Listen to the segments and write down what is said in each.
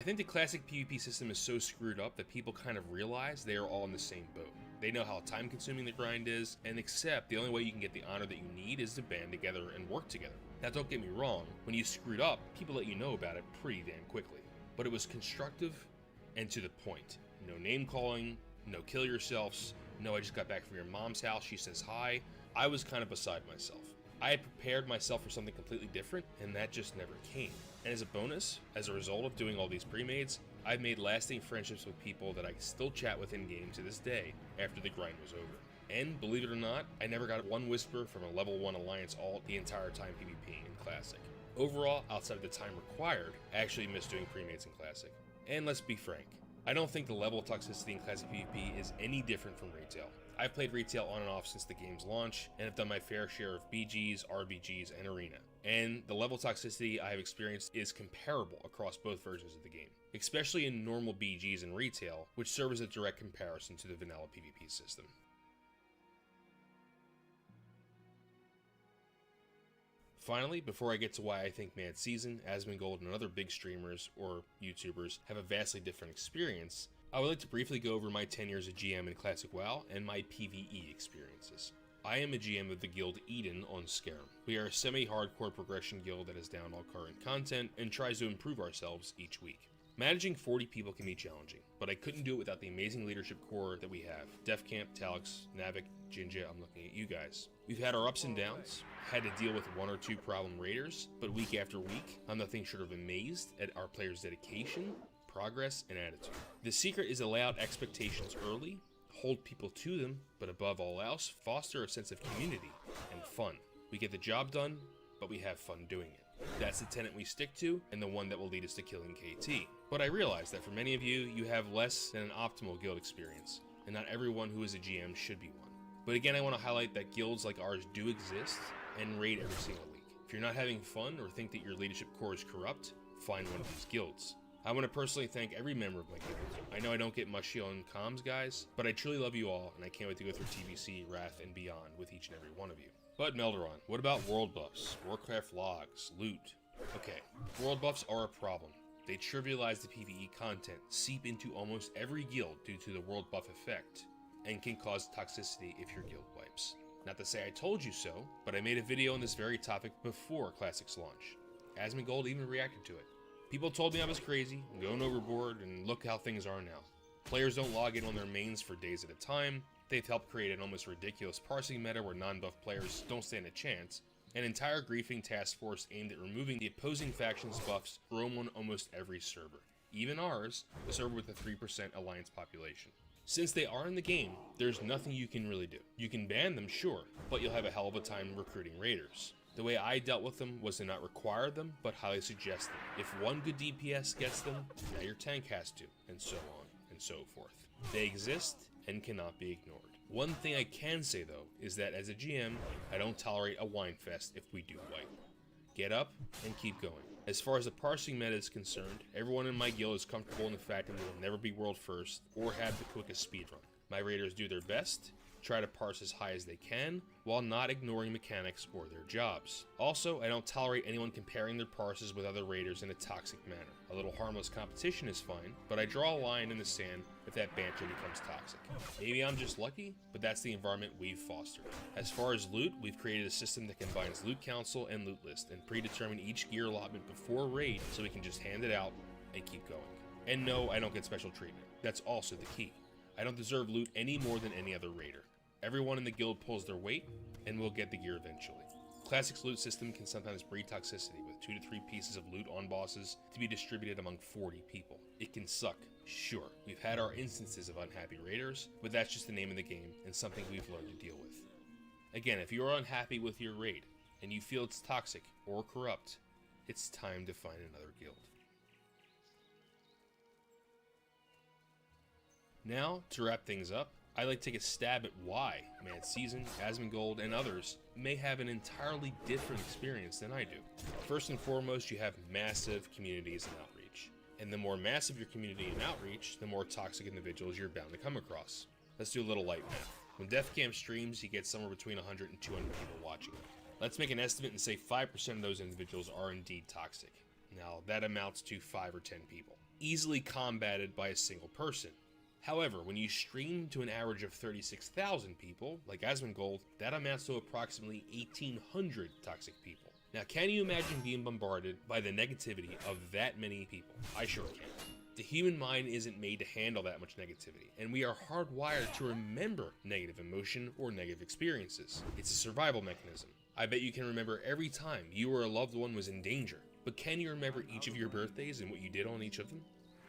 I think the classic PvP system is so screwed up that people kind of realize they are all in the same boat. They know how time consuming the grind is, and accept the only way you can get the honor that you need is to band together and work together. Now don't get me wrong, when you screwed up, people let you know about it pretty damn quickly. But it was constructive and to the point. No name calling, no kill yourselves, no I just got back from your mom's house, she says hi. I was kind of beside myself. I had prepared myself for something completely different, and that just never came. And as a bonus, as a result of doing all these pre-mades, I've made lasting friendships with people that I still chat with in-game to this day after the grind was over. And believe it or not, I never got one whisper from a level 1 Alliance alt the entire time PvPing in Classic. Overall, outside of the time required, I actually miss doing pre-mades in Classic. And let's be frank, I don't think the level of toxicity in Classic PvP is any different from Retail. I've played Retail on and off since the game's launch, and have done my fair share of BGs, RBGs, and Arena. And the level of toxicity I have experienced is comparable across both versions of the game, especially in normal BGs and Retail, which serve as a direct comparison to the vanilla PvP system. Finally, before I get to why I think Mad Season, Asmongold, and other big streamers or YouTubers have a vastly different experience, I would like to briefly go over my 10 years of GM in Classic WoW and my PvE experiences. I am a GM of the guild Eden on Skyrim. We are a semi-hardcore progression guild that has down all current content and tries to improve ourselves each week. Managing 40 people can be challenging, but I couldn't do it without the amazing leadership core that we have. Defcamp, Talix, Navik, Jinja, I'm looking at you guys. We've had our ups and downs, had to deal with 1 or 2 problem raiders, but week after week, I'm nothing short of amazed at our players' dedication, progress, and attitude. The secret is to lay out expectations early, hold people to them, but above all else, foster a sense of community and fun. We get the job done, but we have fun doing it. That's the tenet we stick to, and the one that will lead us to killing KT. But I realize that for many of you, you have less than an optimal guild experience, and not everyone who is a GM should be one. But again, I want to highlight that guilds like ours do exist, and raid every single week. If you're not having fun, or think that your leadership core is corrupt, find one of these guilds. I want to personally thank every member of my guild. I know I don't get mushy on comms, guys, but I truly love you all, and I can't wait to go through TVC, Wrath, and beyond with each and every one of you. But Melderon, what about world buffs, Warcraft logs, loot? Okay, world buffs are a problem. They trivialize the PvE content, seep into almost every guild due to the world buff effect, and can cause toxicity if your guild wipes. Not to say I told you so, but I made a video on this very topic before Classic's launch. Asmongold even reacted to it. People told me I was crazy, going overboard, and look how things are now. Players don't log in on their mains for days at a time. They've helped create an almost ridiculous parsing meta where non-buff players don't stand a chance. An entire griefing task force aimed at removing the opposing faction's buffs roam on almost every server. Even ours, the server with a 3% alliance population. Since they are in the game, there's nothing you can really do. You can ban them, sure, but you'll have a hell of a time recruiting raiders. The way I dealt with them was to not require them, but highly suggest them. If one good DPS gets them, now your tank has to, and so on and so forth. They exist and cannot be ignored. One thing I can say though, is that as a GM, I don't tolerate a whine fest if we do wipe. Get up and keep going. As far as the parsing meta is concerned, everyone in my guild is comfortable in the fact that we will never be world first or have the quickest speedrun. My raiders do their best, try to parse as high as they can, while not ignoring mechanics or their jobs. Also, I don't tolerate anyone comparing their parses with other raiders in a toxic manner. A little harmless competition is fine, but I draw a line in the sand if that banter becomes toxic. Maybe I'm just lucky, but that's the environment we've fostered. As far as loot, we've created a system that combines loot council and loot list, and predetermine each gear allotment before raid so we can just hand it out and keep going. And no, I don't get special treatment. That's also the key. I don't deserve loot any more than any other raider. Everyone in the guild pulls their weight, and will get the gear eventually. Classic's loot system can sometimes breed toxicity with 2 to 3 pieces of loot on bosses to be distributed among 40 people. It can suck, sure. We've had our instances of unhappy raiders, but that's just the name of the game and something we've learned to deal with. Again, if you're unhappy with your raid, and you feel it's toxic or corrupt, it's time to find another guild. Now, to wrap things up, I'd like to take a stab at why Mad Season, Asmongold, and others may have an entirely different experience than I do. First and foremost, you have massive communities and outreach. And the more massive your community and outreach, the more toxic individuals you're bound to come across. Let's do a little light math. When Defcamp streams, he gets somewhere between 100 and 200 people watching him. Let's make an estimate and say 5% of those individuals are indeed toxic. Now, that amounts to 5 or 10 people. easily combated by a single person. However, when you stream to an average of 36,000 people, like Asmongold, that amounts to approximately 1,800 toxic people. Now, can you imagine being bombarded by the negativity of that many people? I sure can. The human mind isn't made to handle that much negativity, and we are hardwired to remember negative emotion or negative experiences. It's a survival mechanism. I bet you can remember every time you or a loved one was in danger, but can you remember each of your birthdays and what you did on each of them?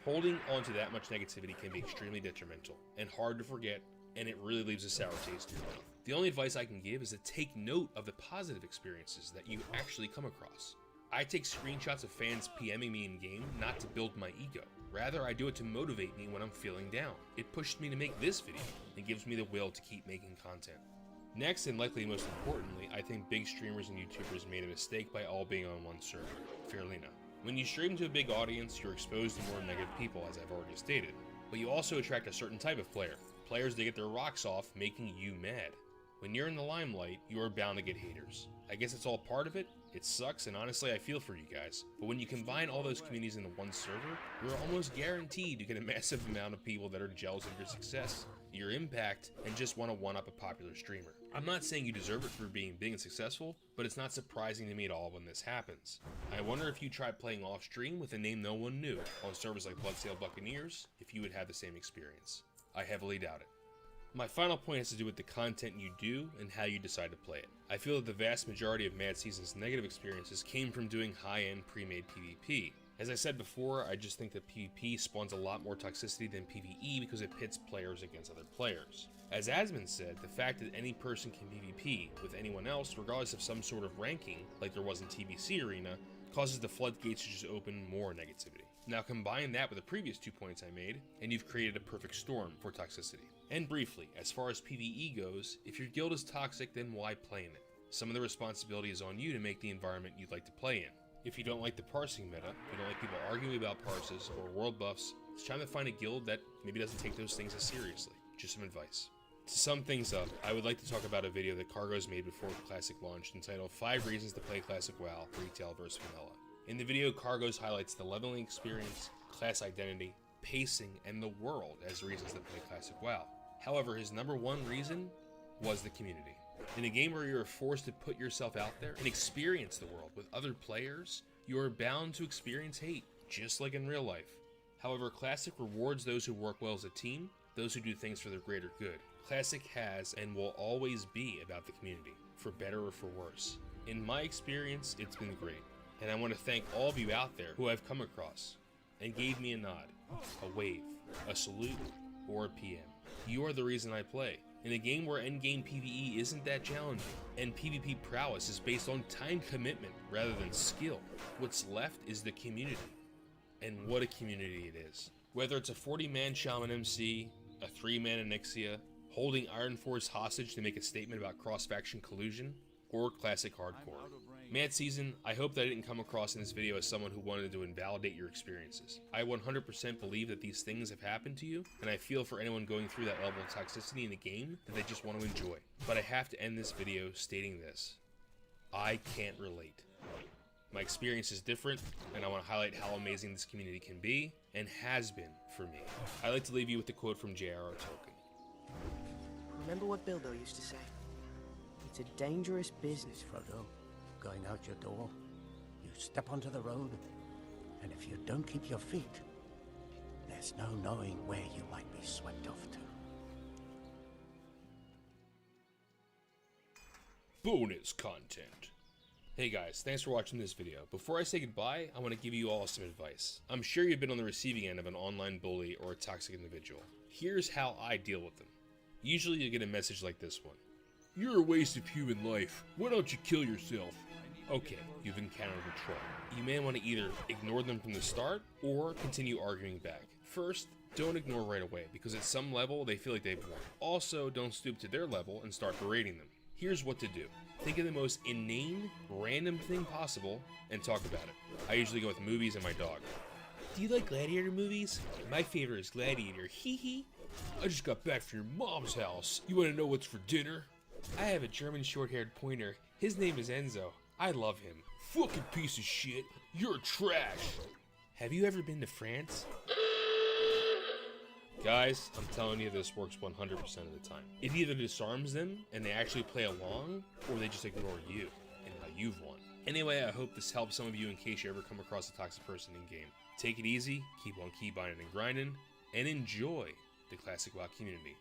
Holding onto that much negativity can be extremely detrimental and hard to forget, and it really leaves a sour taste in your mouth. The only advice I can give is to take note of the positive experiences that you actually come across. I take screenshots of fans PMing me in game not to build my ego. Rather, I do it to motivate me when I'm feeling down. It pushed me to make this video and gives me the will to keep making content. Next, and likely most importantly, I think big streamers and YouTubers made a mistake by all being on one server, Fairlina. When you stream to a big audience, you're exposed to more negative people, as I've already stated, but you also attract a certain type of player, players that get their rocks off, making you mad. When you're in the limelight, you are bound to get haters. I guess it's all part of it. It sucks, and honestly, I feel for you guys. But when you combine all those communities into one server, you're almost guaranteed to get a massive amount of people that are jealous of your success, your impact, and just want to one-up a popular streamer. I'm not saying you deserve it for being big and successful, but it's not surprising to me at all when this happens. I wonder if you tried playing off-stream with a name no one knew on servers like Bloodsail Buccaneers, if you would have the same experience. I heavily doubt it. My final point has to do with the content you do and how you decide to play it. I feel that the vast majority of Mad Season's negative experiences came from doing high-end pre-made PvP. As I said before, I just think that PvP spawns a lot more toxicity than PvE because it pits players against other players. As Asmon said, the fact that any person can PvP with anyone else, regardless of some sort of ranking, like there was in TBC Arena, causes the floodgates to just open more negativity. Now combine that with the previous 2 points I made, and you've created a perfect storm for toxicity. And briefly, as far as PvE goes, if your guild is toxic, then why play in it? Some of the responsibility is on you to make the environment you'd like to play in. If you don't like the parsing meta, if you don't like people arguing about parses or world buffs, it's time to find a guild that maybe doesn't take those things as seriously. Just some advice. To sum things up, I would like to talk about a video that Cargos made before Classic launched entitled 5 Reasons to Play Classic WoW Retail vs Vanilla. In the video, Cargos highlights the leveling experience, class identity, pacing, and the world as reasons to play Classic WoW. However, his number one reason was the community. In a game where you are forced to put yourself out there and experience the world with other players, you are bound to experience hate, just like in real life. However, Classic rewards those who work well as a team, those who do things for the greater good. Classic has and will always be about the community, for better or for worse. In my experience, it's been great, and I want to thank all of you out there who I've come across and gave me a nod, a wave, a salute, or a PM. You are the reason I play. In a game where endgame PvE isn't that challenging, and PvP prowess is based on time commitment rather than skill, what's left is the community. And what a community it is. Whether it's a 40-man Shaman MC, a 3-man Onyxia, holding Iron Force hostage to make a statement about cross-faction collusion, or classic hardcore. Mad Season, I hope that I didn't come across in this video as someone who wanted to invalidate your experiences. I 100% believe that these things have happened to you, and I feel for anyone going through that level of toxicity in the game that they just want to enjoy. But I have to end this video stating this. I can't relate. My experience is different, and I want to highlight how amazing this community can be, and has been for me. I'd like to leave you with the quote from J.R.R. Tolkien. Remember what Bilbo used to say? It's a dangerous business, Frodo. Going out your door, you step onto the road, and if you don't keep your feet, there's no knowing where you might be swept off to. Bonus content. Hey guys, thanks for watching this video. Before I say goodbye, I want to give you all some advice. I'm sure you've been on the receiving end of an online bully or a toxic individual. Here's how I deal with them. Usually you get a message like this one. You're a waste of human life. Why don't you kill yourself? Okay, you've encountered a troll. You may want to either ignore them from the start or continue arguing back. First, don't ignore right away because at some level they feel like they've won. Also, don't stoop to their level and start berating them. Here's what to do. Think of the most inane, random thing possible and talk about it. I usually go with movies and my dog. Do you like Gladiator movies? My favorite is Gladiator, hee hee. I just got back from your mom's house. You want to know what's for dinner? I have a German short-haired pointer. His name is Enzo. I love him. Fucking piece of shit. You're trash. Have you ever been to France? Guys, I'm telling you, this works 100% of the time. It either disarms them and they actually play along, or they just ignore you, and now you've won. Anyway, I hope this helps some of you in case you ever come across a toxic person in game. Take it easy, keep on keybinding and grinding, and enjoy the classic WoW community.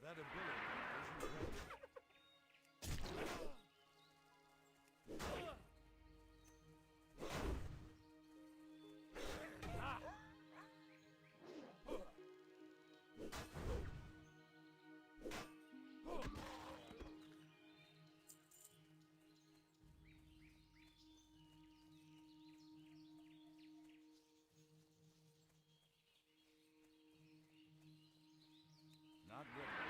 That ability isn't ready. Not ready.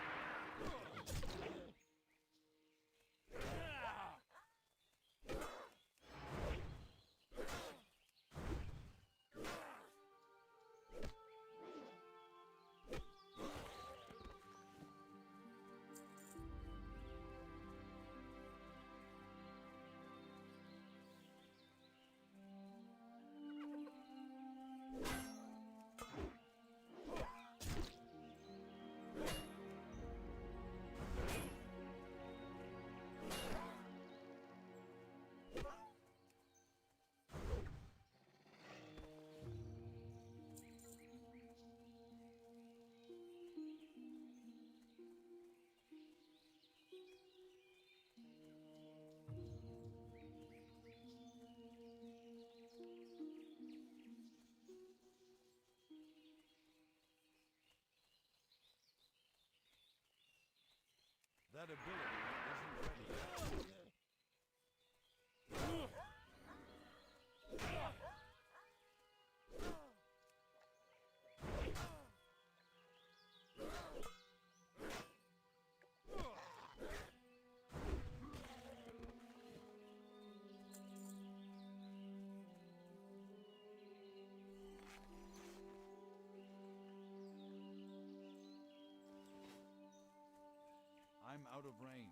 That ability isn't ready. I'm out of range.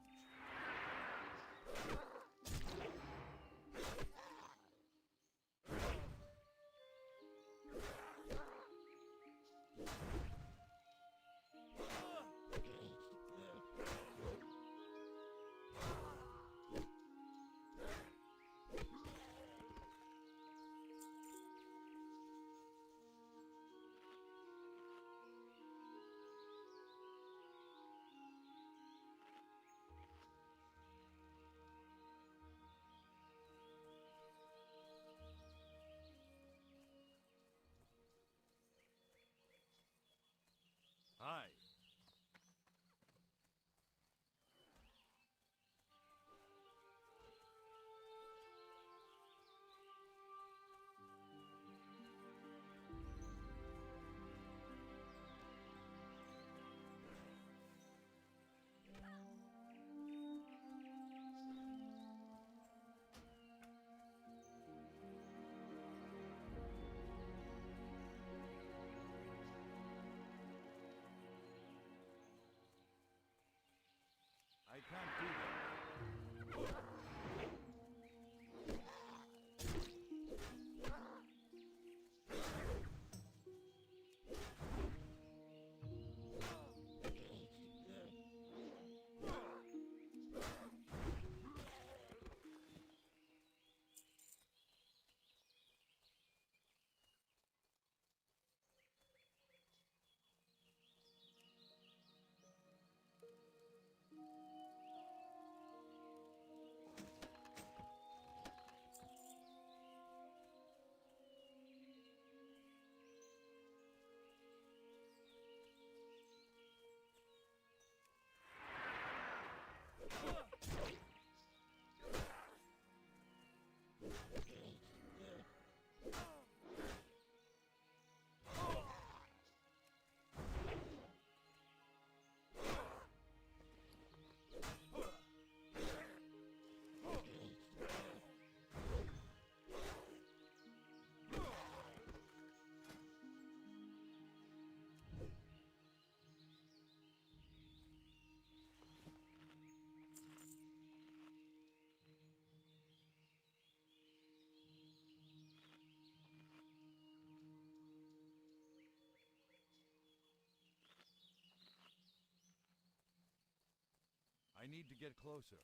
I need to get closer.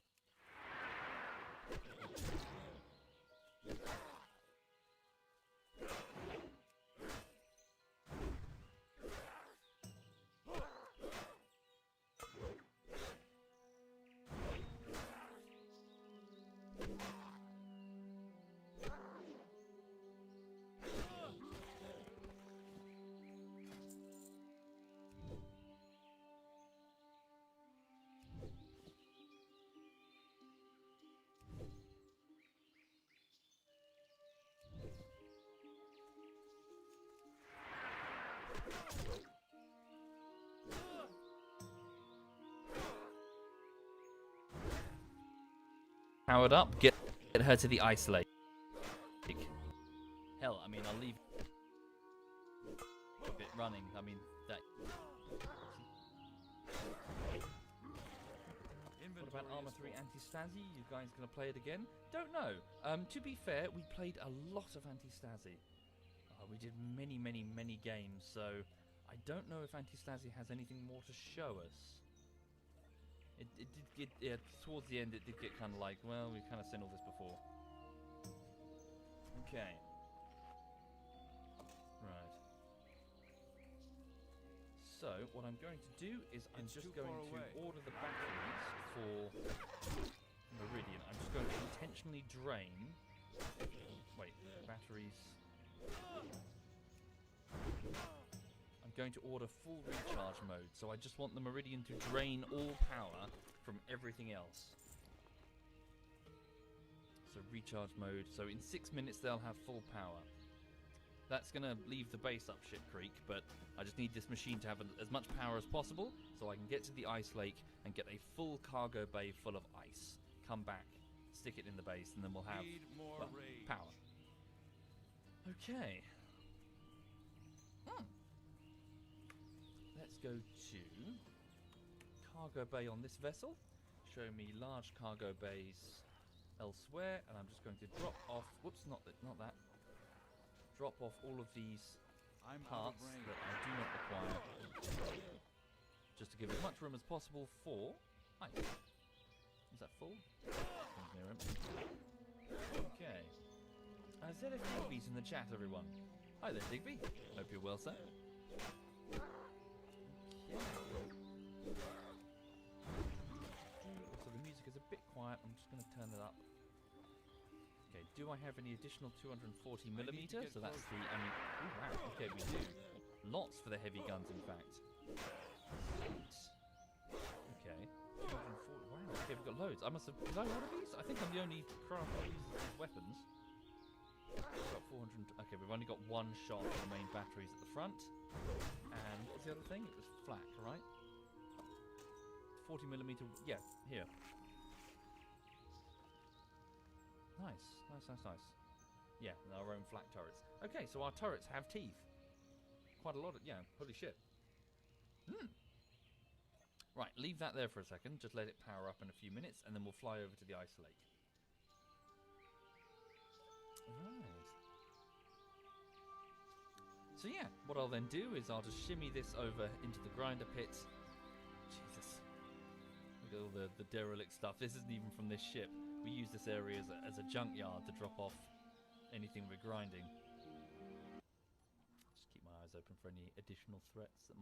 Powered up, get her to the ice lake. Hell, I mean, I'll leave a bit running. I mean, that. What about Armor 3 Anti-Stasi? You guys gonna play it again? Don't know. To be fair, we played a lot of Anti-Stasi. We did many, many, many games, so I don't know if Anti-Stasi has anything more to show us. It did get, yeah, towards the end it did get kind of like, well, we've kind of seen all this before. Okay. Right. So, what I'm going to do is I'm just going to order the batteries for Meridian. I'm just going to intentionally drain... Wait, batteries... I'm going to order full recharge mode, so I just want the Meridian to drain all power from everything else. So recharge mode, so in 6 minutes they'll have full power. That's going to leave the base up shit creek, but I just need this machine to have as much power as possible, so I can get to the ice lake and get a full cargo bay full of ice. Come back, stick it in the base, and then we'll have well, power. Okay. Let's go to cargo bay on this vessel. Show me large cargo bays elsewhere, and I'm just going to drop off. Whoops, not that. Drop off all of these parts that I do not require, just to give as much room as possible for ice. Is that full? Near empty. Okay. Zedif Digby's in the chat, everyone. Hi there, Digby. Hope you're well, sir. So the music is a bit quiet. I'm just going to turn it up. Okay, do I have any additional 240mm? So that's the, I mean, ooh, wow, okay, we do. Lots for the heavy guns, in fact. Okay, 240, wow, okay, we've got loads. I must have, did I order these? I think I'm the only craft that uses these weapons. We've got 400, okay, we've only got one shot of the main batteries at the front. And what was the other thing? It was flak, right? 40mm, yeah, here. Nice. Yeah, our own flak turrets. Okay, so our turrets have teeth. Quite a lot of, yeah, holy shit. Right, leave that there for a second. Just let it power up in a few minutes, and then we'll fly over to the ice lake. Right. So yeah, what I'll then do is I'll just shimmy this over into the grinder pit. Jesus. Look at all the derelict stuff. This isn't even from this ship. We use this area as a junkyard to drop off anything we're grinding. Just keep my eyes open for any additional threats that might